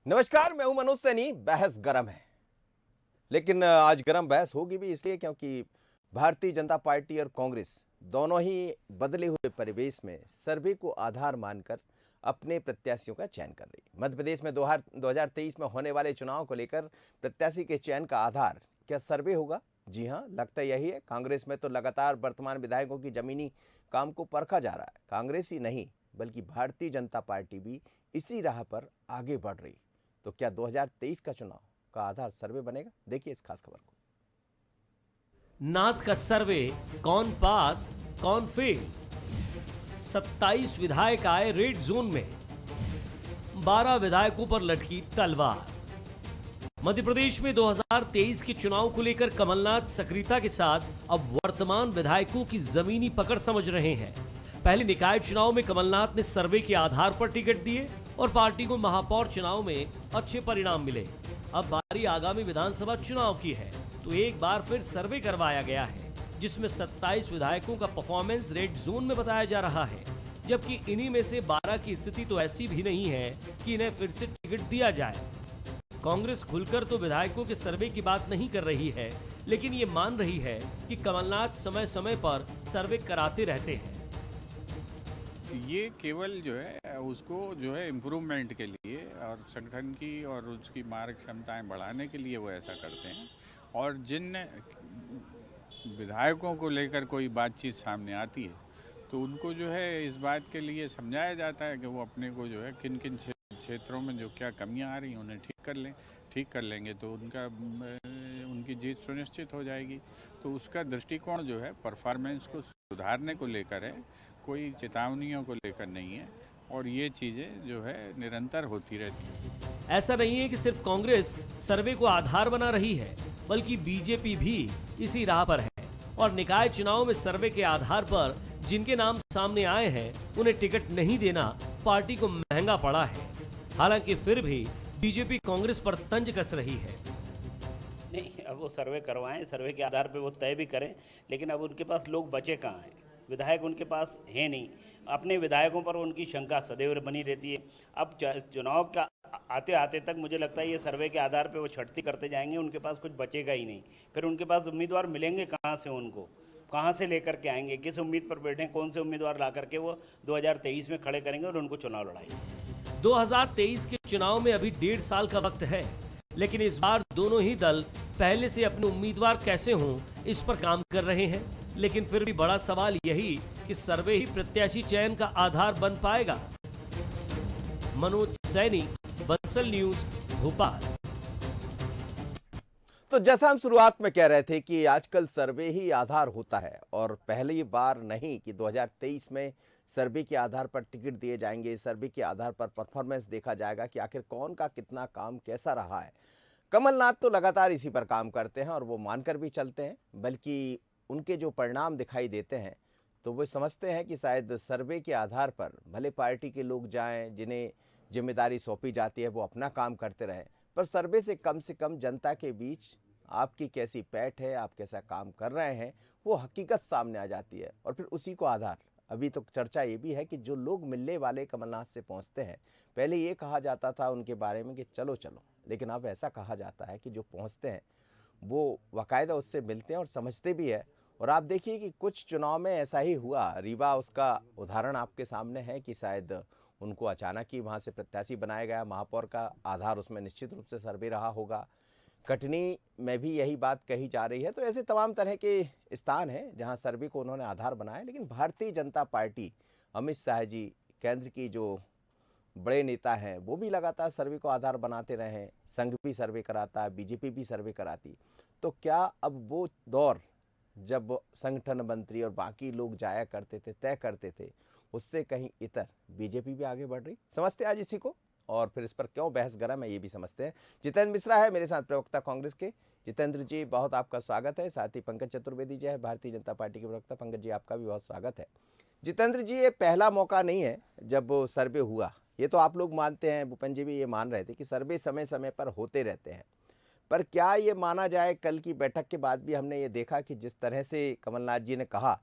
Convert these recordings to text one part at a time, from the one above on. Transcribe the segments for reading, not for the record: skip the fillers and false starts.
नमस्कार, मैं हूं मनोज सैनी। बहस गरम है, लेकिन आज गरम बहस होगी भी इसलिए क्योंकि भारतीय जनता पार्टी और कांग्रेस दोनों ही बदले हुए परिवेश में सर्वे को आधार मानकर अपने प्रत्याशियों का चयन कर रही। मध्य प्रदेश में 2023 में होने वाले चुनाव को लेकर प्रत्याशी के चयन का आधार क्या सर्वे होगा? जी हां, लगता यही है। कांग्रेस में तो लगातार वर्तमान विधायकों की जमीनी काम को परखा जा रहा है। कांग्रेस ही नहीं बल्कि भारतीय जनता पार्टी भी इसी राह पर आगे बढ़ रही। तो क्या 2023 का चुनाव का आधार सर्वे बनेगा? देखिए इस खास खबर को। नाथ का सर्वे, कौन पास कौन फेल। 27 विधायक आए रेड जोन में, 12 विधायकों पर लटकी तलवार। मध्य प्रदेश में 2023 के चुनाव को लेकर कमलनाथ सक्रियता के साथ अब वर्तमान विधायकों की जमीनी पकड़ समझ रहे हैं। पहले निकाय चुनाव में कमलनाथ ने सर्वे के आधार पर टिकट दिए और पार्टी को महापौर चुनाव में अच्छे परिणाम मिले। अब बारी आगामी विधानसभा चुनाव की है, तो एक बार फिर सर्वे करवाया गया है, जिसमें 27 विधायकों का परफॉर्मेंस रेड जोन में बताया जा रहा है। जबकि इन्हीं में से 12 की स्थिति तो ऐसी भी नहीं है कि इन्हें फिर से टिकट दिया जाए। कांग्रेस खुलकर तो विधायकों के सर्वे की बात नहीं कर रही है, लेकिन ये मान रही है कि कमलनाथ समय समय पर सर्वे कराते रहते हैं। ये केवल जो है उसको जो है इम्प्रूवमेंट के लिए और संगठन की और उसकी मार्ग क्षमताएं बढ़ाने के लिए वो ऐसा करते हैं। और जिन विधायकों को लेकर कोई बातचीत सामने आती है तो उनको जो है इस बात के लिए समझाया जाता है कि वो अपने को जो है किन किन क्षेत्रों में जो क्या कमियां आ रही हैं उन्हें ठीक कर लेंगे तो उनकी जीत सुनिश्चित हो जाएगी। तो उसका दृष्टिकोण जो है परफॉर्मेंस को सुधारने को लेकर है, कोई चेतावनियों को लेकर नहीं है। और ये चीज़ें जो है निरंतर होती रहती हैं। ऐसा नहीं है कि सिर्फ कांग्रेस सर्वे को आधार बना रही है, बल्कि बीजेपी भी इसी राह पर है और निकाय चुनाव में सर्वे के आधार पर जिनके नाम सामने आए हैं उन्हें टिकट नहीं देना पार्टी को महंगा पड़ा है। हालांकि फिर भी बीजेपी कांग्रेस पर तंज कस रही है। नहीं, अब वो सर्वे करवाएं, सर्वे के आधार पे वो तय भी करें, लेकिन अब उनके पास लोग बचे कहाँ हैं? विधायक उनके पास है नहीं। अपने विधायकों पर उनकी शंका सदैव बनी रहती है। अब चुनाव का आते आते तक मुझे लगता है ये सर्वे के आधार पे वो छटती करते जाएंगे, उनके पास कुछ बचेगा ही नहीं। फिर उनके पास उम्मीदवार मिलेंगे कहाँ से? उनको कहाँ से लेकर के आएंगे? किस उम्मीद पर बैठे? कौन से उम्मीदवार ला करके वो 2023 में खड़े करेंगे और उनको चुनाव लड़ाएंगे? 2023 के चुनाव में अभी 1.5 साल का वक्त है, लेकिन इस बार दोनों ही दल पहले से अपने उम्मीदवार कैसे हों इस पर काम कर रहे हैं। लेकिन फिर भी बड़ा सवाल यही कि सर्वे ही प्रत्याशी चयन का आधार बन पाएगा। मनोज सैनी, बंसल न्यूज, भोपाल। तो जैसा हम शुरुआत में कह रहे थे कि आजकल सर्वे ही आधार होता है और पहली बार नहीं कि 2023 में सर्वे के आधार पर टिकट दिए जाएंगे, सर्वे के आधार पर परफॉर्मेंस देखा जाएगा कि आखिर कौन का कितना काम कैसा रहा है। कमलनाथ तो लगातार इसी पर काम करते हैं और वो मानकर भी चलते हैं, बल्कि उनके जो परिणाम दिखाई देते हैं तो वो समझते हैं कि शायद सर्वे के आधार पर भले पार्टी के लोग जाएं, जिन्हें जिम्मेदारी सौंपी जाती है वो अपना काम करते रहें, पर सर्वे से कम जनता के बीच आपकी कैसी पैठ है, आप कैसा काम कर रहे हैं, वो हकीकत सामने आ जाती है। और फिर उसी को आधार, अभी तो चर्चा ये भी है कि जो लोग मिलने वाले कमलनाथ से पहुंचते हैं, पहले ये कहा जाता था उनके बारे में कि चलो चलो, लेकिन अब ऐसा कहा जाता है कि जो पहुंचते हैं वो बाकायदा उससे मिलते हैं और समझते भी है। और आप देखिए कि कुछ चुनाव में ऐसा ही हुआ। रीवा उसका उदाहरण आपके सामने है कि शायद उनको अचानक ही वहाँ से प्रत्याशी बनाया गया, महापौर का आधार उसमें निश्चित रूप से सर्वे रहा होगा। कटनी में भी यही बात कही जा रही है। तो ऐसे तमाम तरह के स्थान हैं जहां सर्वे को उन्होंने आधार बनाया। लेकिन भारतीय जनता पार्टी, अमित शाह जी, केंद्र की जो बड़े नेता हैं, वो भी लगातार सर्वे को आधार बनाते रहे हैं। संघ भी सर्वे कराता है, बीजेपी भी सर्वे कराती। तो क्या अब वो दौर जब संगठन मंत्री और बाकी लोग जाया करते थे, तय करते थे, उससे कहीं इतर बीजेपी भी आगे बढ़ रही? समझते आज इसी को, और फिर इस पर क्यों बहस गरम है ये भी समझते हैं। जितेंद्र मिश्रा है मेरे साथ, प्रवक्ता कांग्रेस के। जितेंद्र जी, बहुत आपका स्वागत है। साथ ही पंकज चतुर्वेदी जी है, भारतीय जनता पार्टी के प्रवक्ता। पंकज जी, आपका भी बहुत स्वागत है। जितेंद्र जी, ये पहला मौका नहीं है जब सर्वे हुआ, ये तो आप लोग मानते हैं, भूपेंद्र जी भी ये मान रहे थे कि सर्वे समय समय पर होते रहते हैं। पर क्या ये माना जाए, कल की बैठक के बाद भी हमने ये देखा कि जिस तरह से कमलनाथ जी ने कहा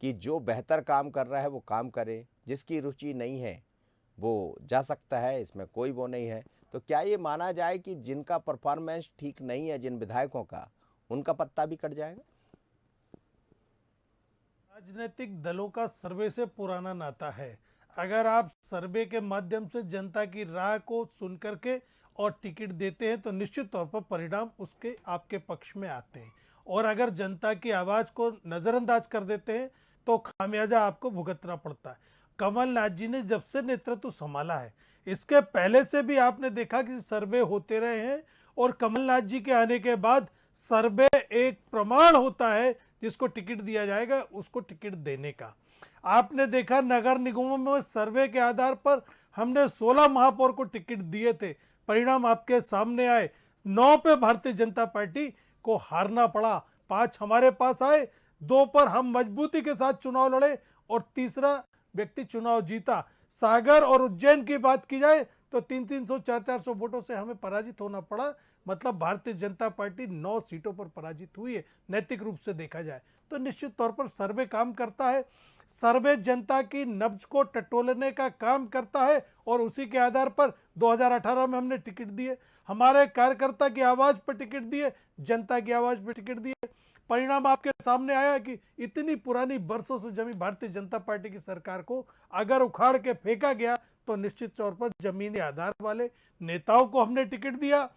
कि जो बेहतर काम कर रहा है वो काम करे, जिसकी रुचि नहीं है वो जा सकता है, इसमें कोई वो नहीं है। तो क्या ये माना जाए कि जिनका परफॉर्मेंस ठीक नहीं है, जिन विधायकों का, उनका पत्ता भी कट जाएगा? राजनीतिक दलों का सर्वे से पुराना नाता है। अगर आप सर्वे के माध्यम से जनता की राय को सुन करके और टिकट देते हैं तो निश्चित तौर पर परिणाम उसके आपके पक्ष में आते हैं, और अगर जनता की आवाज़ को नज़रअंदाज कर देते हैं तो खामियाजा आपको भुगतना पड़ता है। कमलनाथ जी ने जब से नेतृत्व संभाला है, इसके पहले से भी आपने देखा कि सर्वे होते रहे हैं, और कमलनाथ जी के आने के बाद सर्वे एक प्रमाण होता है जिसको टिकट दिया जाएगा उसको टिकट देने का। आपने देखा नगर निगमों में सर्वे के आधार पर हमने 16 महापौर को टिकट दिए थे, परिणाम आपके सामने आए। 9 पे भारतीय जनता पार्टी को हारना पड़ा, 5 हमारे पास आए, 2 पर हम मजबूती के साथ चुनाव लड़े और तीसरा व्यक्ति चुनाव जीता। सागर और उज्जैन की बात की जाए तो 300 400 वोटों से हमें पराजित होना पड़ा। मतलब भारतीय जनता पार्टी 9 सीटों पर पराजित हुई है। नैतिक रूप से देखा जाए तो निश्चित तौर पर सर्वे काम करता है। सर्वे जनता की नब्ज को टटोलने का काम करता है, और उसी के आधार पर 2018 में हमने टिकट दिए, हमारे कार्यकर्ता की आवाज़ पर टिकट दिए, जनता की आवाज़ पर टिकट दिए। परिणाम आपके सामने आया कि इतनी पुरानी बरसों से जमी भारतीय जनता पार्टी की सरकार को अगर उखाड़ के फेंका गया तो निश्चित तौर पर जमीनी आधार वाले नेताओं को हमने टिकट दिया,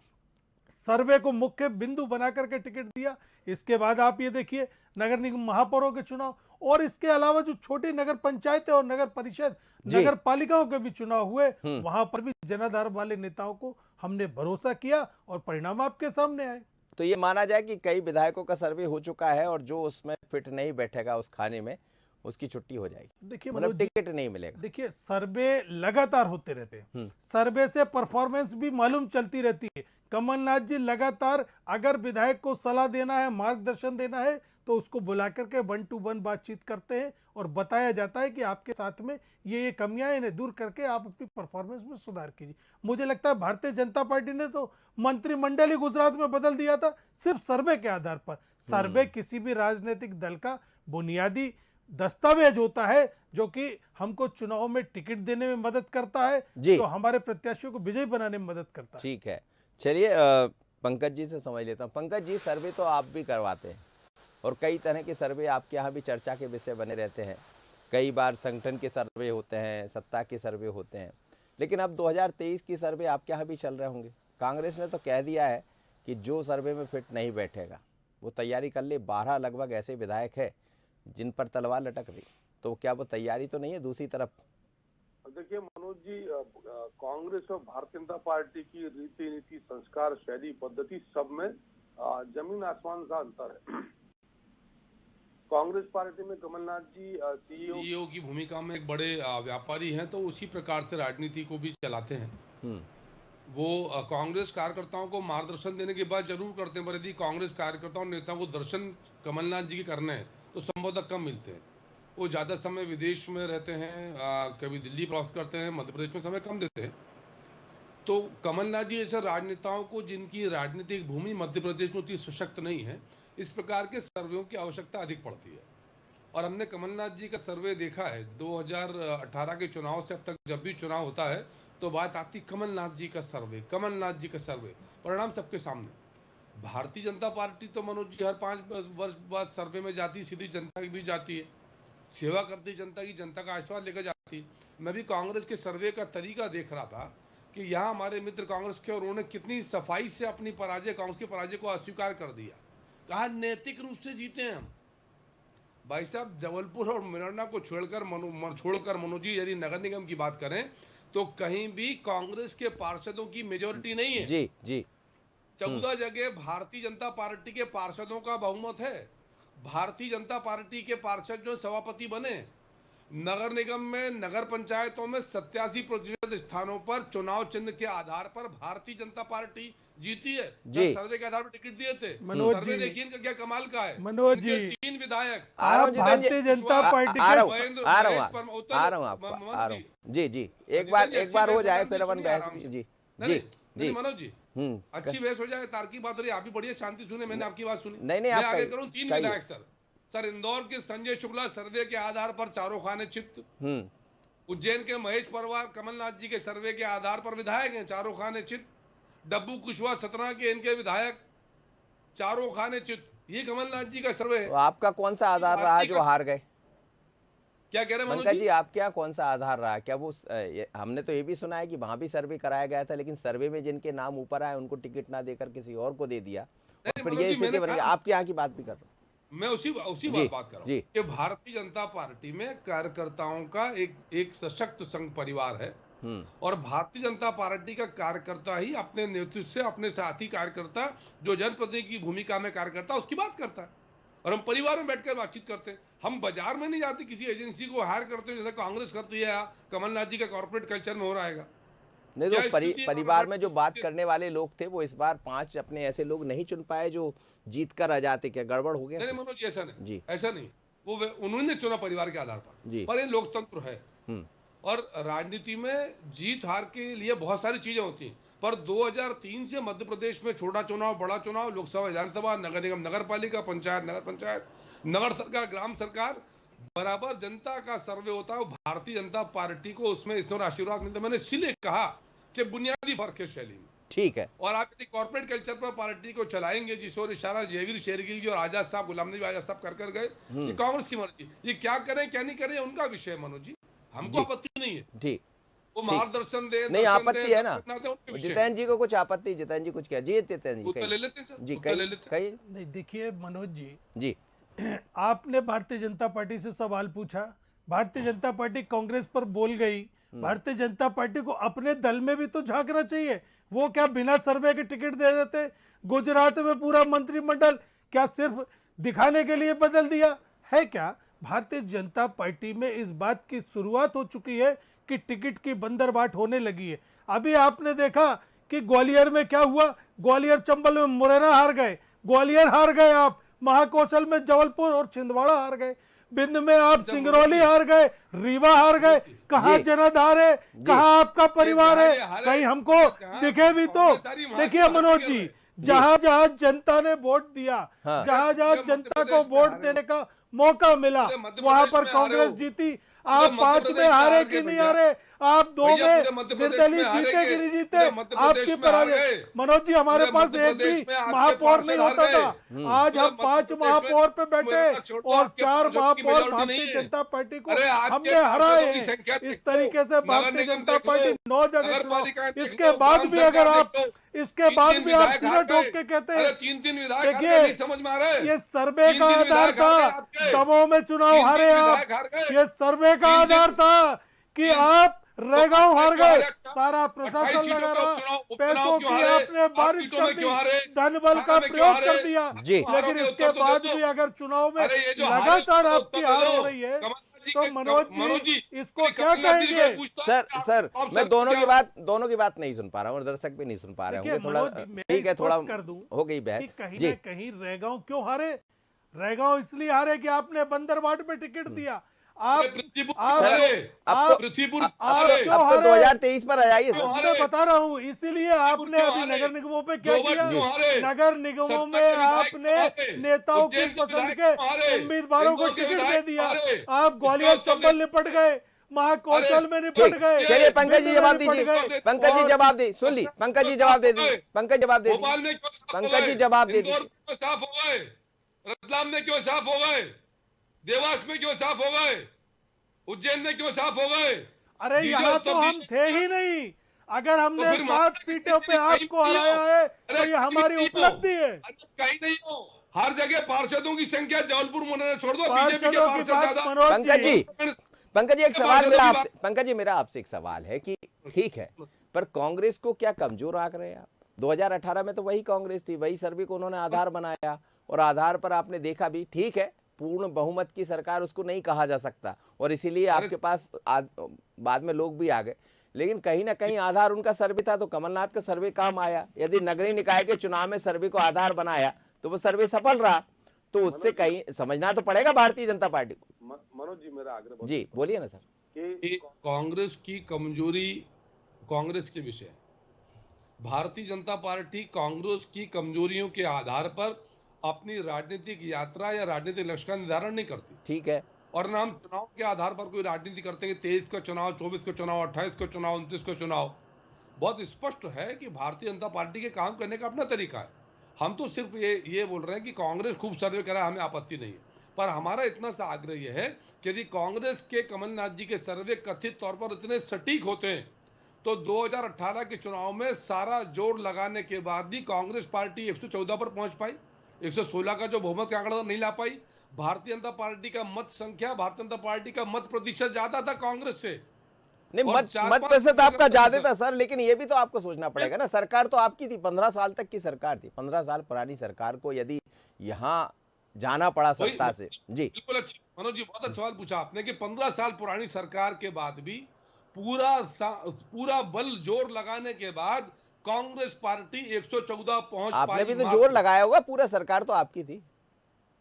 सर्वे को मुख्य बिंदु बना करके टिकट दिया। इसके बाद आप ये देखिए नगर निगम महापौरों के चुनाव, और इसके अलावा जो छोटी नगर पंचायतें और नगर परिषद नगर पालिकाओं के भी चुनाव हुए, वहां पर भी जनाधार वाले नेताओं को हमने भरोसा किया और परिणाम आपके सामने आए। तो ये माना जाए कि कई विधायकों का सर्वे हो चुका है और जो उसमें फिट नहीं बैठेगा उस खाने में, उसकी छुट्टी हो जाएगी। देखिए मतलब टिकट नहीं मिलेगा। देखिए सर्वे लगातार होते रहते हैं, सर्वे से परफॉर्मेंस भी मालूम चलती रहती है। कमलनाथ जी लगातार अगर विधायक को सलाह देना है, मार्गदर्शन देना है, तो उसको बुला करके 1 to 1 बातचीत करते हैं और बताया जाता है कि आपके साथ में ये कमियां हैं, इन्हें दूर करके आप अपनी परफॉर्मेंस में सुधार कीजिए। मुझे लगता है भारतीय जनता पार्टी ने तो मंत्रिमंडल ही गुजरात में बदल दिया था सिर्फ सर्वे के आधार पर। सर्वे किसी भी राजनीतिक दल का बुनियादी दस्तावेज होता है जो कि हमको चुनाव में टिकट देने में मदद करता है, तो हमारे प्रत्याशियों को विजयी बनाने में मदद करता है। ठीक है, चलिए पंकज जी से समझ लेता हूँ। पंकज जी, सर्वे तो आप भी करवाते हैं और कई तरह के सर्वे आपके यहाँ भी चर्चा के विषय बने रहते हैं। कई बार संगठन के सर्वे होते हैं, सत्ता के सर्वे होते हैं, लेकिन अब 2023 की सर्वे आपके यहाँ भी चल रहे होंगे। कांग्रेस ने तो कह दिया है कि जो सर्वे में फिट नहीं बैठेगा वो तैयारी कर ले। 12 लगभग ऐसे विधायक है जिन पर तलवार लटक रही, तो क्या वो तैयारी तो नहीं है? दूसरी तरफ देखिए मनोज जी, कांग्रेस और भारतीय जनता पार्टी की रीति नीति, संस्कार, शैली, पद्धति सब में जमीन आसमान का अंतर है। कांग्रेस पार्टी में कमलनाथ जी सीईओ की भूमिका में एक बड़े व्यापारी हैं, तो उसी प्रकार से राजनीति को भी चलाते हैं। वो कांग्रेस कार्यकर्ताओं को मार्गदर्शन देने की बात जरूर करते हैं, पर यदि कांग्रेस कार्यकर्ताओं नेताओं को दर्शन कमलनाथ जी के करने हैं तो संभवतः कम मिलते हैं। वो ज़्यादा समय विदेश में रहते हैं, कभी दिल्ली प्रवास करते हैं, मध्य प्रदेश में समय कम देते हैं। तो कमलनाथ जी ऐसे राजनेताओं को जिनकी राजनीतिक भूमि मध्य प्रदेश में उतनी सशक्त नहीं है, इस प्रकार के सर्वेों की आवश्यकता अधिक पड़ती है। और हमने कमलनाथ जी का सर्वे देखा है 2018 के चुनाव से अब तक। जब भी चुनाव होता है तो बात आती कमलनाथ जी का सर्वे, कमलनाथ जी का सर्वे। परिणाम सबके सामने। भारतीय जनता पार्टी तो मनोज जी हर 5 वर्ष बाद सर्वे में जाती, सीधी जनता की भी जाती है, सेवा करती जनता की, जनता का आशीर्वाद लेकर जाती है। मैं भी कांग्रेस के सर्वे का तरीका देख रहा था कि यहाँ हमारे मित्र कांग्रेस के, और उन्होंने कितनी सफाई से अपनी पराजय, कांग्रेस की पराजय को अस्वीकार कर दिया। कहा नैतिक रूप से जीते हैं हम। भाई साहब, जबलपुर और मुरैना को छोड़कर मनोज जी यदि नगर निगम की बात करें तो कहीं भी कांग्रेस के पार्षदों की मेजोरिटी नहीं है। जी 14 जगह भारतीय जनता पार्टी के पार्षदों का बहुमत है। भारतीय जनता पार्टी के पार्षद जो सभापति बने, नगर निगम में, नगर पंचायतों में 87% स्थानों पर चुनाव चिन्ह के आधार पर भारतीय जनता पार्टी जीती है। सर्वे के आधार पर टिकट दिए थे। सर्वे देखिए इनका क्या कमाल का है। मनोज जी, 3 विधायक भारतीय जनता पार्टी आ रहा हूँ। जी एक बार हो जाए फिर अपन बहस। जी मनोज जी, अच्छी बहस हो जाए, तार्किक बात हो रही है। आप भी बढ़िया शांति सुने, मैंने आपकी बात सुनी। नहीं मैं आगे करूं। 3 विधायक सर इंदौर के संजय शुक्ला सर्वे के आधार पर चारों खाने चित्त, उज्जैन के महेश परवार कमलनाथ जी के सर्वे के आधार पर विधायक हैं, चारों खाने चित। डब्बू कुशवाहा सतना के इनके विधायक, चारों खाने चित। ये कमलनाथ जी का सर्वे है। तो आपका कौन सा आधार रहा भारतीय जो का- हार गए? क्या कह रहे हैं मनोज पंकज जी? जी, आप क्या कौन सा आधार रहा? क्या वो हमने तो ये भी सुना है कि वहां भी सर्वे कराया गया था, लेकिन सर्वे में जिनके नाम ऊपर आए उनको टिकट ना देकर किसी और को दे दिया, और नहीं, फिर मनोज ये जी, मैंने स्थिति बन गई। कहा- आपके यहाँ की बात भी कर रहा हूँ। मैं उसी जी, बात कर रहा जी। हूँ कि भारतीय जनता पार्टी में कार्यकर्ताओं का एक सशक्त संघ परिवार है, और भारतीय जनता पार्टी का कार्यकर्ता ही अपने नेतृत्व से अपने साथी कार्यकर्ता, जो जनप्रतिनिधि की भूमिका में कार्यकर्ता, उसकी बात करता है। और हम परिवार में बैठकर बातचीत करते हैं। हम बाजार में नहीं जाते, किसी एजेंसी को हायर करते हैं जैसे कांग्रेस करती है या कमलनाथ जी का कॉर्पोरेट कल्चर में हो रहा है। नहीं क्या तो स्थिति है परिवार में हमारे जो बात के- करने वाले लोग थे वो इस बार 5 अपने ऐसे लोग नहीं चुन पाए जो जीत कर आ जाते, क्या गड़बड़ हो गया नहीं कुछ? मनोज जी, ऐसा नहीं, जी। ऐसा नहीं। उन्होंने चुना परिवार के आधार जी। पर ये लोकतंत्र है। हम्म। और राजनीति में जीत हार के लिए बहुत सारी चीजें होती हैं, पर 2003 से मध्य प्रदेश में छोटा चुनाव, बड़ा चुनाव, लोकसभा, विधानसभा, नगर निगम, नगर पालिका, पंचायत, नगर पंचायत, नगर सरकार, ग्राम सरकार, बराबर जनता का सर्वे होता है। भारतीय जनता पार्टी को उसमें इसमें आशीर्वाद मिलता है। मैंने इसीलिए कहा कि बुनियादी फर्क है शैली में। ठीक है। और आप यदि कॉर्पोरेट कल्चर पर पार्टी को चलाएंगे, जिस ओर इशारा जयवीर शेरगिल जी और आजाद साहब, गुलाम नबी आजाद साहब कर गए, ये कांग्रेस की मर्जी। ये क्या करें क्या नहीं करें उनका विषय है मनोज जी, हमको जी। आपत्ति नहीं है। ठीक। वो ठीक। मार्गदर्शन दे, नहीं, दर्शन आपत्ति दे, है ना। दर्शन दे, उनके विषय है। जितेंद्र जी को कुछ आपत्ति? जितेंद्र जी कुछ क्या? जी जितेंद्र जी उत्तर ले कहिए। लेते हैं सर, जी उत्तर ले लेते हैं। कहिए। नहीं, देखिए मनोज जी, जी। आपने भारतीय जनता पार्टी से सवाल पूछा, भारतीय जनता पार्टी कांग्रेस पर बोल गई। भारतीय जनता पार्टी को अपने दल में भी तो झांकना चाहिए। वो क्या बिना सर्वे के टिकट दे देते? गुजरात में पूरा मंत्रिमंडल क्या सिर्फ दिखाने के लिए बदल दिया है क्या? भारतीय जनता पार्टी में इस बात की शुरुआत हो चुकी है कि टिकट की बंदरबाट होने लगी है। अभी आपने देखा कि ग्वालियर में क्या हुआ, ग्वालियर चंबल में मुरैना हार गए, ग्वालियर हार गए आप, महाकौशल में जबलपुर और छिंदवाड़ा हार गए, बिंद में आप सिंगरौली हार गए, रीवा हार गए। कहाँ जी। जनाधार है, कहाँ आपका परिवार है? हारे, कहीं हमको दिखे भी तो। देखिए मनोज जी, जहां जहां जनता ने वोट दिया, हाँ। जहां जहां जनता को वोट देने का मौका मिला, वहां पर कांग्रेस जीती। आप 5 में हारे कि नहीं हारे, आप 2 में निर्दलीय जीते कि नहीं जीते, आपकी पराजय। मनोज जी, हमारे पास एक भी महापौर नहीं होता था। आज हम 5 महापौर पे बैठे और 4 महापौर भारतीय जनता पार्टी को हमने हराए हैं। इस तरीके से भारतीय जनता पार्टी 9 जगह चुनाव, इसके बाद भी अगर आप सिर ठोक के कहते हैं, 3 विधायक देखिए समझ में आ रहा है। ये सर्वे का आधार था, दमों में चुनाव हारे आप। ये सर्वे का आधार था कि आप रेगांव हार गए, सारा प्रशासन लगा रहा, पैसों की आपने बारिश कर दी, धन बल का प्रयोग कर दिया। जी। लेकिन इसके बाद भी अगर चुनाव में लगातार आपकी हार हो रही है तो मनोज जी इसको क्या कहेंगे? सर मैं दोनों की बात नहीं सुन पा रहा हूँ और दर्शक भी नहीं सुन पा रहे देखिए होंगे। थोड़ा मनोज जी, मैं ठीक है, थोड़ा स्पष्ट कर दूं हो गई कि बहस। कहीं जी। ना कहीं रेगांव क्यों हारे? रेगांव इसलिए हारे कि आपने बंदरबाट में टिकट दिया। आप पृथ्वीपुर आप हारे, आप पृथ्वीपुर आप हारे। क्यों अब तो हारे? 2023 पर आ जाइए तो सर। मैं बता रहा हूँ, इसीलिए आपने क्यों अभी हारे? नगर निगमों पे क्या जोबर किया? क्यों हारे? नगर निगमों सत्ता में के विधायक आपने क्यों हारे? नेताओं की उज्जैन के पसंद विधायक के क्यों हारे? उम्मीदवारों को इंदौर के टिकट दे विधायक दिया। क्यों हारे? आप ग्वालियर इसका उत्तर चंबल दे। निपट गए, महाकौशल में निपट ठीक, गए। चलिए पंकज जी जवाब बिंद में दीजिए। निपट गए। पंकज जी और जवाब दे, सुन ली। पंकज जी जवाब दे दीजिए। पंकज जवाब दे भोपाल दीजिए। में क्यों साफ हो पंकज जी गए? जवाब दे इंदौर दीजिए। में क्यों साफ हो गए? रतलाम में क्यों साफ हो गए? देवास में क्यों साफ हो गए? उज्जैन में क्यों साफ हो गए? अरे बीजों यहाँ तो हम तब्दील- थे ही नहीं। अगर हमने तो फिर 7 सीटों पे आपको हराया है तो ये हमारी उपलब्धि है। कहीं नहीं हो, हर जगह पार्षदों की संख्या जबलपुर मुरैना छोड़ दो, बीजेपी के पार्षदों की पार्षद बात ज्यादा। मनोज पंकज जी, पंकज जी एक ये सवाल पार्षदों मेरा की आपसे, पंकज जी मेरा आपसे एक सवाल है कि ठीक है, पर कांग्रेस को क्या कमजोर आंक रहे हैं आप? 2018 में तो वही कांग्रेस थी, वही सर्वे को उन्होंने आधार बनाया और आधार पर आपने देखा भी, ठीक है, पूर्ण बहुमत की सरकार उसको नहीं कहा जा सकता और इसीलिए आपके पास बाद में लोग भी आ गए, लेकिन कहीं ना कहीं आधार उनका सर्वे था तो कमलनाथ का सर्वे काम आया। यदि नगरीय निकाय के चुनाव में सर्वे को आधार बनाया तो वो सर्वे सफल रहा, तो उससे कहीं समझना तो पड़ेगा भारतीय जनता पार्टी को। मनोज जी, मेरा आग्रह जी बोलिए ना सर। कि कांग्रेस की कमजोरी कांग्रेस के विषय, भारतीय जनता पार्टी कांग्रेस की कमजोरियों के आधार पर अपनी राजनीतिक यात्रा या राजनीतिक लक्ष्य का निर्धारण नहीं करती। ठीक है, और ना हम चुनाव के आधार पर कोई राजनीति करते हैं। 23 का चुनाव, 24 का चुनाव, 28 का चुनाव, 29 का चुनाव। बहुत स्पष्ट है कि भारतीय जनता पार्टी के काम करने का अपना तरीका है। हम तो सिर्फ ये बोल रहे हैं कि कांग्रेस खूब सर्वे करा, हमें आपत्ति नहीं है, पर हमारा इतना सा आग्रह यह है कि यदि कांग्रेस के कमलनाथ जी के सर्वे कथित तौर पर इतने सटीक होते हैं तो 2018 के चुनाव में सारा जोर लगाने के बाद भी कांग्रेस पार्टी 114 पर पहुंच पाई, 116 का जो बहुमत का आंकड़ा नहीं ला पाई। भारतीय जनता पार्टी का मत संख्या, भारतीय जनता पार्टी का मत प्रतिशत ज्यादा था कांग्रेस से। नहीं, और मत चार मत पांच प्रतिशत आपका प्रतिशत- ज्यादा था सर, लेकिन ये भी तो आपको सोचना पड़ेगा ना, सरकार तो आपकी थी, 15 साल तक की सरकार थी। 15 साल पुरानी सरकार को यदि यहाँ जाना पड़ा वही- सत्ता से। जी बिल्कुल अच्छी मनोज जी, बहुत अच्छा सवाल पूछा आपने कि 15 साल पुरानी सरकार के बाद भी पूरा बल जोर लगाने के बाद कांग्रेस पार्टी 114 पहुंच आपने पाई। भी तो मात्र। जोर लगाया होगा, पूरा सरकार तो आपकी थी।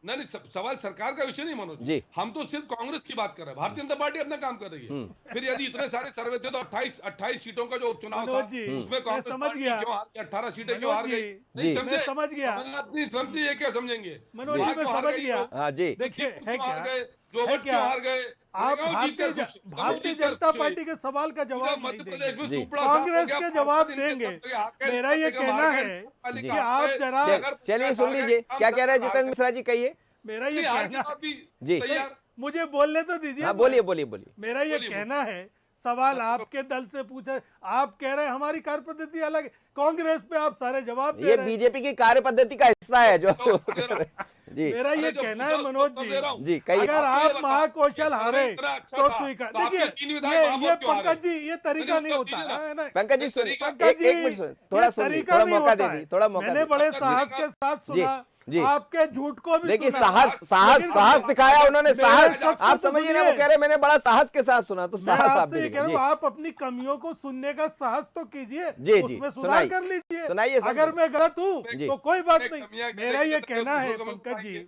नहीं, सवाल सरकार का विषय नहीं मनोज जी। हम तो सिर्फ कांग्रेस की बात कर रहे हैं। भारतीय जनता पार्टी अपना काम कर रही है। फिर यदि इतने सारे सर्वे थे तो 28 सीटों का जो चुनाव था मनोज जी, उसमें मैं कांग्रेस समझ पार्टी गया। क्यों हार गई, 18 सीटें क्यों मनोज हार गई? जी, नहीं जी। समझे? मैं समझ गया। कमलनाथ नहीं समझे, ये क्या समझेंगे? मनोज जी, वहाँ मैं क्यों हार समझ गई गया। तो? हाँ जी देखिए, है क्यों हार क्या? गए? जो है वोट क्या? क्यों हार गए? आप मैंने कहा, जीत गए खुश। भारतीय जीत गए जनता खुश पार्टी के सवाल का पूरा जवाब मध्य नहीं प्रदेश देंगे। में जी। सुपड़ा साफ हो कांग्रेस गया, के जवाब पार्टी देंगे। सब जगह हार गए, मेरा ये सब जगह कहना हार गए, है नगरपालिका कि हार आप गए, जरा नगरपालिका चलिए सुन हार गए, लीजिए, हम क्या सब कह रहे हैं हार जितेंद्र गए। मिश्रा जी, कहिए। मेरा ये नहीं, हार के कहना बाद भी जी। तैयार। मुझे बोलने तो दीजिए। हाँ बोलिए बोलिए बोलिए। मेरा ये बोलिए, कहना है, सवाल आपके दल से पूछा, आप कह रहे हैं हमारी कार्य पद्धति अलग है, कांग्रेस पे आप सारे जवाब दे ये रहे हैं। बीजेपी की कार्य पद्धति का हिस्सा है जो जी मेरा ये अरे जो कहना पूछा है मनोज उसका उत्तर दे रहा हूं। जी, जी, कहिए। अगर आपको ये आप बता- महाकौशल ये हारे इतना अच्छा तो था, स्वीकार। तो आपके देखिए, 3 विधायक वहां ये पर क्यों पंकज जी, ये तरीका नहीं, नहीं तो होता कीजिए ना। है ना। पंकज जी ये सुनिए, तरीका- पंकज एक जी, मिनट सुनिए, थोड़ा ये सुनिए, तरीका थोड़ा नहीं मौका होता दे है। दी, थोड़ा मौका मैंने दे बड़े दी। साहस के साथ सुना, जी। आपके झूठ को भी देखिए सुना। साहस लेकिन दिखाया उन्होंने, मेरे साहस। सच को आप तो समझिए ना, सुनिए। वो कह रहे मैंने बड़ा साहस के साथ सुना, तो मैं साहस आप आपसे भी ये कह दिखाइए। रहा हूँ, आप अपनी कमियों को सुनने का साहस तो कीजिए, जी, जी, उसमें सुधार सुनाइए, कर लीजिए। सुनाइए सब अगर सुन- मैं गलत हूँ जी। तो कोई बात मैं नहीं। कमियां मेरा कहने ये की कहना है तो पंकज जी, बताएंगे।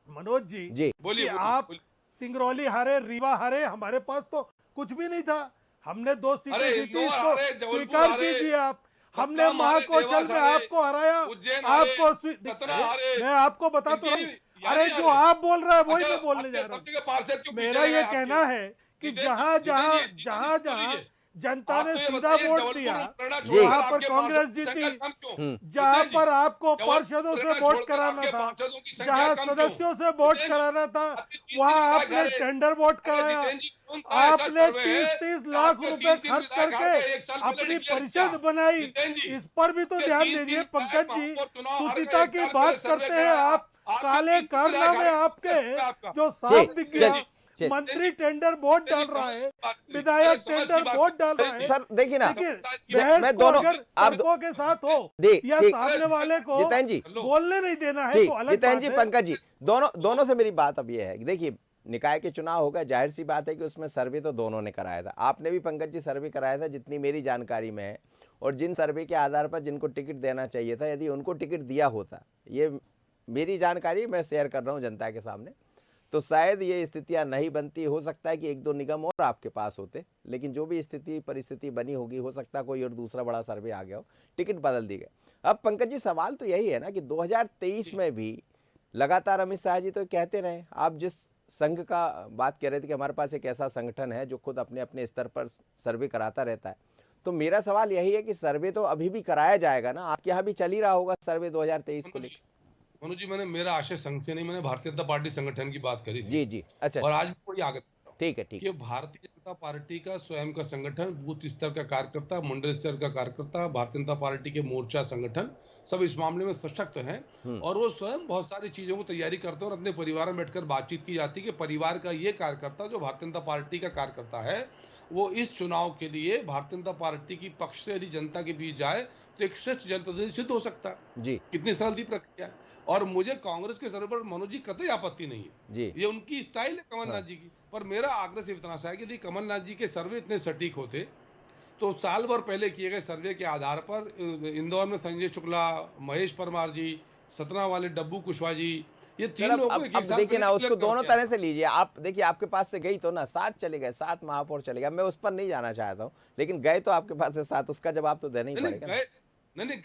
मनोज जी, जी। बोलिए, कि बोलिए, आप बोलिए। सिंगरौली हारे, रीवा हारे, हमारे पास तो कुछ भी नहीं था। हमने 2 सीटें अरे, जीती, इंदौर इसको हारे, जबलपुर स्वीकार हारे, कीजिए आप। हमने रतलाम हारे, महाकौशल देवास में हारे, आपको हराया, उज्जैन हारे, आपको सतना हारे। मैं आपको बता तो रहा हूँ। यानी अरे जो हारे। आप बोल रहे हैं वही अच्छा, मैं बोलने आपके जा रहा सब हूँ। जगह पार्षद क्यों मेरा पीछे ये रहे कहना आपके? है कि जितेंद्र- जहां जहां जितेंद्र जी, जहां जितेंद्र जी, जहां बोलिए। जनता आप ने तो ये सीधा बताइए, वोट जबलपुर दिया, और प्रेरणा जी। छोड़कर वहां पर आपके कांग्रेस पार्षदों की जीती, संख्या कम क्यों? जहां जितेंद्र जी, पर आपको जबलपुर, पार्षदों से प्रेरणा वोट छोड़कर कराना आपके था, पार्षदों की संख्या जहां कम क्यों? सदस्यों से वोट जितेंद्र जी, कराना था, आपके 3 वहां विधायक आपने हारे। टेंडर वोट अरे कराया। जितेंद्र जी, कौन सा ऐसा आपने सर्वे है 30-30 कि लाख आपके रुपए 3 खर्च विधायक हार करके गए, 1 साल पहले अपनी डिक्लेयर परिषद किया? बनाई। जितेंद्र जी, इस पर भी तो ये ध्यान 3 दीजिए विधायक पंकज जी। महापौर चुनाव हार गए, सुचिता 1 की साल बात पहले सर्वे करते हैं कराया। आप, आपके काले 3 कारनामे विधायक आपके हारे, आपका। जो जी, साफ दिख गया। चलिए। मंत्री टेंडर वोट डाल रहा है, विधायक समझ की टेंडर बात वोट डाल रहा करिए। है। सर देखिए ना, देखिए, मैं बहस को दोनों- अगर आप तर्कों के साथ हो जी, या ठीक। सामने वाले को जितेंद्र जी, बोलने नहीं देना है जी, तो अलग जितेंद्र बात जी, है। पंकज जी, दोनों से मेरी बात अब ये है कि देखिए, निकाय के चुनाव हो गए, जाहिर सी बात है कि उसमें सर्वे तो दोनों ने कराया था। आपने भी पंकज जी सर्वे कराया था, जितनी मेरी जानकारी में है, और जिन सर्वे के आधार पर जिनको टिकट देना चाहिए था, यदि उनको टिकट दिया होता, ये मेरी जानकारी मैं शेयर कर रहा हूँ जनता के सामने, तो शायद ये स्थितियां नहीं बनती। हो सकता है कि 1-2 निगम और आपके पास होते, लेकिन जो भी स्थिति परिस्थिति बनी होगी, हो सकता है कोई और दूसरा बड़ा सर्वे आ गया हो, टिकट बदल दी गए। अब पंकज जी, सवाल तो यही है ना कि 2023 में भी लगातार अमित शाह जी तो कहते रहे, आप जिस संघ का बात कर रहे थे कि हमारे पास एक ऐसा संगठन है जो खुद अपने अपने स्तर पर सर्वे कराता रहता है, तो मेरा सवाल यही है कि सर्वे तो अभी भी कराया जाएगा ना, आपके यहाँ भी चल ही रहा होगा सर्वे 2023 को लेकर। मनोज जी, मैंने मेरा आशय संघ से नहीं, मैंने भारतीय जनता पार्टी संगठन की बात करी थी। जी जी, अच्छा, और आज भी कोई आगे ठीक है, ठीक कि भारतीय जनता पार्टी का स्वयं का संगठन, बूथ स्तर का कार्यकर्ता, मंडल स्तर का कार्यकर्ता, भारतीय जनता पार्टी के मोर्चा संगठन सब इस मामले में सशक्त हैं और वो स्वयं बहुत सारी चीजों को तैयारी करते हैं और अपने परिवार में बैठकर बातचीत की जाती है कि परिवार का ये कार्यकर्ता जो भारतीय जनता पार्टी का कार्यकर्ता है, वो इस चुनाव के लिए भारतीय जनता पार्टी की पक्ष से यदि जनता के बीच जाए तो एक श्रेष्ठ जनप्रतिनिधि सिद्ध हो सकता है। जी कितनी सरल दी प्रक्रिया है। और मुझे कांग्रेस के सर्वे पर मनोज जी कतई आपत्ति नहीं है, जी, ये उनकी स्टाइल है कमलनाथ जी की। पर मेरा आग्रह सिर्फ इतना सा है कि यदि कमलनाथ जी के सर्वे इतने सटीक होते तो साल भर पहले किए गए सर्वे के आधार पर इंदौर में संजय शुक्ला, महेश परमार जी, सतना वाले डब्बू कुशवाहा जी, ये 3 सर, लोगों अब को एक साथ देखिए ना, उसको क्लियर दोनों करके तरह से लीजिए आप। देखिए, आपके पास से गई तो ना 7 चले गए, 7 महापौर चले गए, मैं उस पर नहीं जाना चाहता हूँ, लेकिन गए तो आपके पास से 7, उसका जवाब तो देना ही नहीं पड़ेगा ना। नहीं,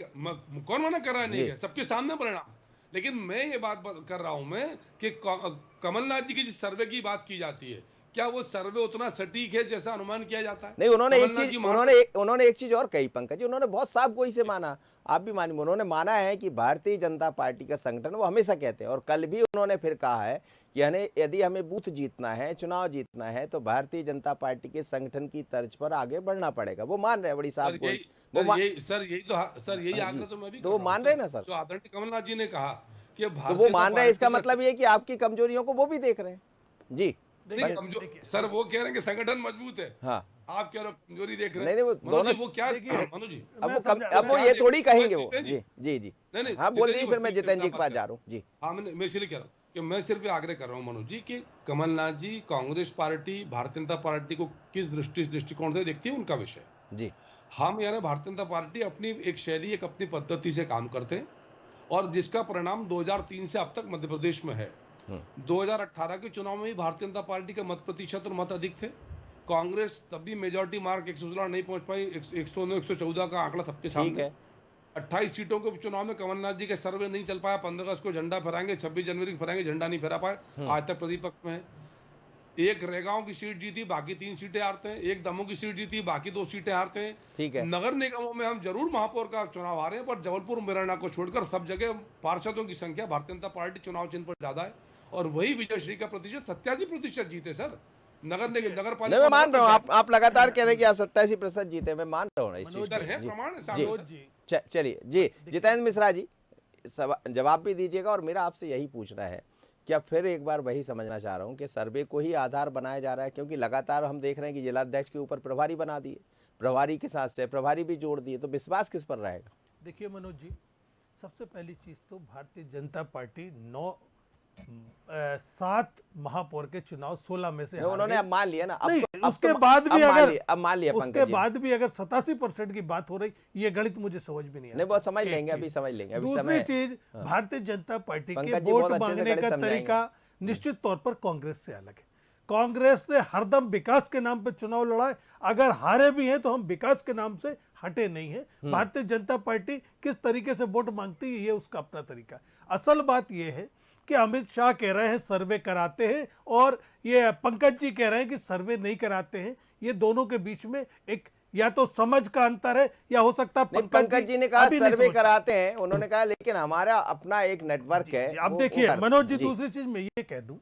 कौन मना कर रहा है नहीं जी। गए, सबके सामने परिणाम। लेकिन मैं ये बात कर रहा हूं मैं कि कमलनाथ जी की जिस सर्वे की बात की जाती है, क्या वो सर्वे उतना सटीक है जैसा अनुमान किया जाता है? नहीं, उन्होंने एक कमलनाथ चीज जी उन्होंने एक चीज और कही पंकज जी, उन्होंने बहुत साफ गोई से माना, आप भी मानिए, उन्होंने माना है कि भारतीय जनता पार्टी का संगठन, वो हमेशा कहते हैं, और कल भी उन्होंने फिर कहा है कि यदि हमें बूथ जीतना है, चुनाव जीतना है, तो भारतीय जनता पार्टी के संगठन की तर्ज पर आगे बढ़ना पड़ेगा। वो मान रहे हैं बड़ी साफ गोई। सर यही आग्रह तो मैं भी तो वो मान रहे हैं ना सर, जो आदरणीय कमलनाथ जी ने कहा कि तो वो मान रहे हैं, इसका मतलब ये कि आपकी कमजोरियों को वो भी देख रहे हैं। जी सर वो कह रहे हैं कि संगठन मजबूत है, हाँ, आप कह रहे हो कमजोरी देख रहे नहीं हैं। नहीं, वो दोनों, वो क्या मनु जी, अब वो ये थोड़ी कहेंगे वो। जी जी जी, नहीं हाँ बोल दीजिए, फिर मैं जितेंद्र जी के पास जा रहा हूँ। जी हाँ, मैं इसलिए कह रहा हूँ कि मैं सिर्फ आग्रह कर रहा हूँ मनोज जी कि कमलनाथ जी कांग्रेस पार्टी भारतीय जनता पार्टी को किस दृष्टिकोण से देखती है, उनका विषय। जी, हम यानी भारतीय जनता पार्टी अपनी एक शैली, एक अपनी पद्धति से काम करते हैं, और जिसका परिणाम 2003 से अब तक मध्य प्रदेश में है। 2018 के चुनाव में भी भारतीय जनता पार्टी के मत प्रतिशत और मत अधिक थे। कांग्रेस तब भी मेजॉरिटी मार्क 116 नहीं पहुंच पाई, 109 114 का आंकड़ा सबके सामने है। 28 सीटों के चुनाव में कमलनाथ जी के सर्वे नहीं चल पाया, 15 अगस्त को झंडा फहराएंगे, 26 जनवरी को फहराएंगे, झंडा नहीं फहरा पाए, आज तक प्रतिपक्ष में है। एक रेगांव की सीट जीती, बाकी 3 सीटें हारते हैं। एक दमोह की सीट जीती, बाकी 2 सीटें हारते हैं। ठीक है। नगर निगमों में हम जरूर महापौर का चुनाव हारे हैं, पर जबलपुर मुरैना को छोड़कर सब जगह पार्षदों की संख्या भारतीय जनता पार्टी चुनाव चिन्ह पर ज्यादा है, और वही विजयश्री का प्रतिशत 87% जीते सर। नगर पालिका, मैं मान रहा हूँ, आप लगातार कह रहे हैं कि आप 87% जीते, मैं मान रहा हूँ इस चीज को। चलिए जी, जितेंद्र मिश्रा जी जवाब भी दीजिएगा, और मेरा आपसे यही पूछना है, क्या फिर एक बार वही समझना चाह रहा हूं कि सर्वे को ही आधार बनाया जा रहा है, क्योंकि लगातार हम देख रहे हैं कि जिलाध्यक्ष के ऊपर प्रभारी बना दिए, प्रभारी के साथ से प्रभारी भी जोड़ दिए, तो विश्वास किस पर रहेगा? देखिए मनोज जी, सबसे पहली चीज तो भारतीय जनता पार्टी 7 महापौर के चुनाव 16 में से उन्होंने अब मान लिया ना। उसके बाद भी अगर अब मान लिया, उसके बाद भी अगर 87% की बात हो रही, ये गणित मुझे समझ में नहीं आता। नहीं, वो समझ लेंगे, अभी समझ लेंगे। दूसरी चीज, भारतीय जनता पार्टी के वोट मांगने का तरीका निश्चित तौर पर कांग्रेस से अलग है। कांग्रेस ने हरदम विकास के नाम पर चुनाव लड़ा है, अगर हारे भी हैं तो हम विकास के नाम से हटे नहीं है। भारतीय जनता पार्टी किस तरीके से वोट मांगती है, ये उसका अपना तरीका है। असल बात यह है कि अमित शाह कह रहे हैं सर्वे कराते हैं, और ये पंकज जी कह रहे हैं कि सर्वे नहीं कराते हैं। ये दोनों के बीच में एक या तो समझ का अंतर है, या हो सकता है पंकज जी ने कहा सर्वे कराते हैं, उन्होंने कहा लेकिन हमारा अपना एक नेटवर्क है। अब देखिए मनोज जी, दूसरी चीज मैं ये कह दूं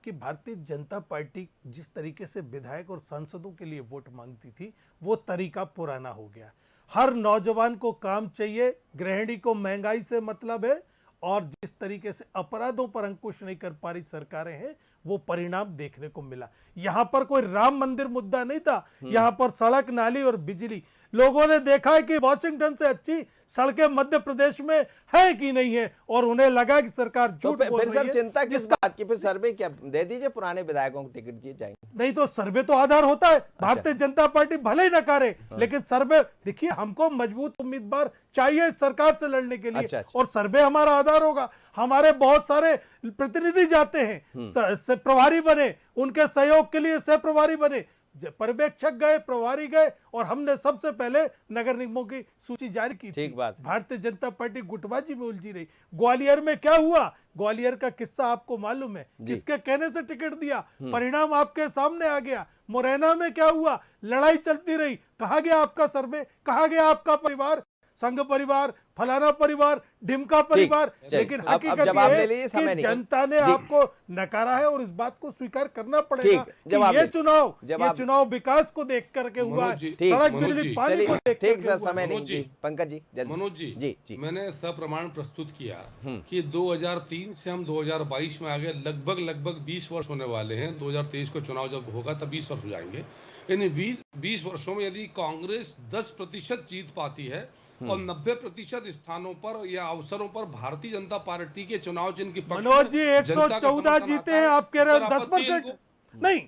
कि भारतीय जनता पार्टी जिस तरीके से विधायक और सांसदों के लिए वोट मांगती थी, वो तरीका पुराना हो गया। हर नौजवान को काम चाहिए, गृहिणी को महंगाई से मतलब है, और जिस तरीके से अपराधों पर अंकुश नहीं कर पा रही सरकारें हैं, वो परिणाम देखने को मिला। यहां पर कोई राम मंदिर मुद्दा नहीं था, यहां पर सड़क, नाली और बिजली। लोगों ने देखा है कि वॉशिंगटन से अच्छी सड़कें मध्य प्रदेश में है कि नहीं है, और उन्हें लगा कि सरकार झूठ बोल रही है। चिंता किस बात की? फिर सर्वे क्या दे दीजिए, पुराने विधायकों को टिकट दिए जाएंगे। नहीं तो सर्वे तो आधार होता है। भारतीय जनता पार्टी भले ही नकारे, लेकिन सर्वे, देखिए हमको मजबूत उम्मीदवार चाहिए इस सरकार से लड़ने के लिए, और सर्वे हमारा आधार होगा। हमारे बहुत सारे प्रतिनिधि जाते हैं, प्रभारी बने, उनके सहयोग के लिए सह प्रभारी बने, पर्यवेक्षक गए, प्रभारी गए, और हमने सबसे पहले नगर निगमों की सूची जारी की थी। भारतीय जनता पार्टी गुटबाजी में उलझी रही। ग्वालियर में क्या हुआ, ग्वालियर का किस्सा आपको मालूम है, किसके कहने से टिकट दिया, परिणाम आपके सामने आ गया। मुरैना में क्या हुआ, लड़ाई चलती रही, कहा गया आपका सर्वे, कहा गया आपका परिवार, संघ परिवार, फलाना परिवार, ढिमका परिवार, लेकिन हकीकत ये है कि जनता ने आपको नकारा है, और इस बात को स्वीकार करना पड़ेगा कि ये चुनाव विकास को देख करके हुआ है, सड़क, बिजली, पानी को देख करके हुआ। समय नहीं। पंकज जी, मनोज जी, मैंने सप्रमाण प्रस्तुत किया कि 2003 से हम 2022 में आ गए, लगभग 20 वर्ष होने वाले हैं। 2023 को चुनाव जब होगा तब 20 वर्ष हो जाएंगे। इन 20 वर्षों में यदि कांग्रेस 10% जीत पाती है, और 90% स्थानों पर या अवसरों पर भारतीय जनता पार्टी के चुनाव चिन्ह की मनोज जी 114 जीते हैं, आप कह रहे हैं 10% नहीं,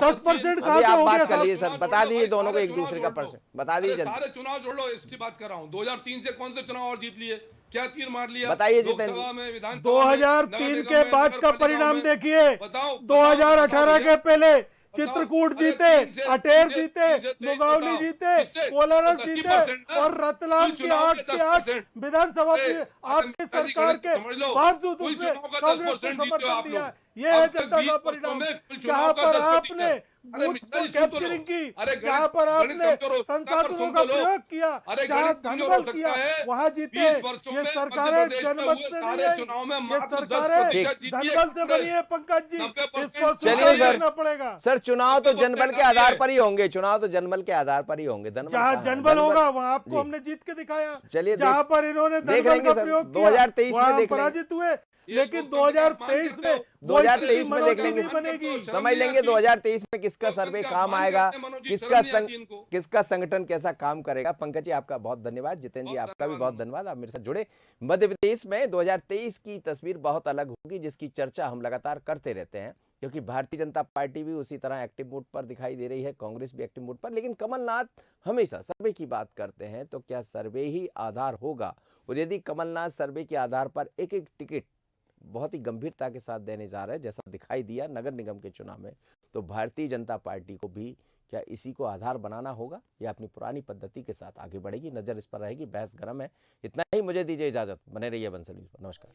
10% कहां से हो गया? बात करिए सर, बता दीजिए दोनों को एक दूसरे का प्रश्न बता दीजिए। सारे चुनाव जोड़ लो, इसकी बात कर रहा हूँ। 2003 से कौन से चुनाव और जीत लिए, क्या तीर मार लिया? बताइए। 2003 के बाद का परिणाम देखिए, 2018 के पहले चित्रकूट अरे जीते, 3 से अटेर 3 से जीते, 3 से 23 मुगावली बताओ, जीते, कितने? कोलारस तो जीते 30% और रतलाम कुल की चुनाव 8 के की 8 10%। विधानसभा अरे, आपकी अरे, सरकार के समझ लो, बावजूद कुल उसने चुनाव का कांग्रेस को 10% जीते हो समर्थन आप दिया। लोग। ये है अब तक जनता 20 का वर्षों परिणाम, में कुल जहां चुनाव का पर 10% आपने अरे बूथ मित्रा जी, सुन तो लो। कैप्चरिंग की, अरे जहां पर गणित आपने कमजोर हो सकता है, पर संसाधनों सुन का तो लो। प्रयोग किया, अरे जहां गणित कमजोर धनबल हो सकता किया, है। वहां जीते। 20 वर्षों ये में सरकारें मध्य प्रदेश में जनमत हुए से नहीं सारे आई, चुनाव में ये मात्र सरकारें 10% जीती है धनबल से बनी है कांग्रेस। पंकज जी, 90% इसको चलिए स्वीकार सर। करना पड़ेगा। सर चुनाव तो 90% जनबल के आती है। आधार पर ही होंगे, चुनाव तो जनबल के आधार पर ही होंगे। जनबल जहां कहाँ है? जनबल होगा वहां जी। आपको हमने जीत के दिखाया, चलिए जहां पर इन्होंने देख दलबल लेंगे का सर, प्रयोग किया 2023 में वहां हम देख लेंगे। पराजित हुए। ये लेकिन लोकतंत्र का अपमान 2023 करते में हो। वो स्थिति 2023 में मनोज देख जी लेंगे। नहीं बनेगी। समझ लेंगे 2023 में किसका सर्वे काम आएगा, किसका संगठन कैसा काम करेगा। पंकज जी आपका बहुत धन्यवाद, जितेंद्र जी आपका भी बहुत धन्यवाद, आप मेरे साथ जुड़े। मध्य प्रदेश में 2023 की तस्वीर बहुत अलग होगी, जिसकी चर्चा हम लगातार करते रहते हैं, क्योंकि भारतीय जनता पार्टी भी उसी तरह एक्टिव मोड पर दिखाई दे रही है, कांग्रेस भी एक्टिव मोड पर। लेकिन कमलनाथ हमेशा सर्वे की बात करते हैं, तो क्या सर्वे ही आधार होगा? और यदि कमलनाथ सर्वे के आधार पर एक एक टिकट बहुत ही गंभीरता के साथ देने जा रहे हैं, जैसा दिखाई दिया नगर निगम के चुनाव में, तो भारतीय जनता पार्टी को भी क्या इसी को आधार बनाना होगा या अपनी पुरानी पद्धति के साथ आगे बढ़ेगी? नजर इस पर रहेगी, बहस गर्म है। इतना ही, मुझे दीजिए इजाजत, बने रहिए बंसल न्यूज़ पर। नमस्कार।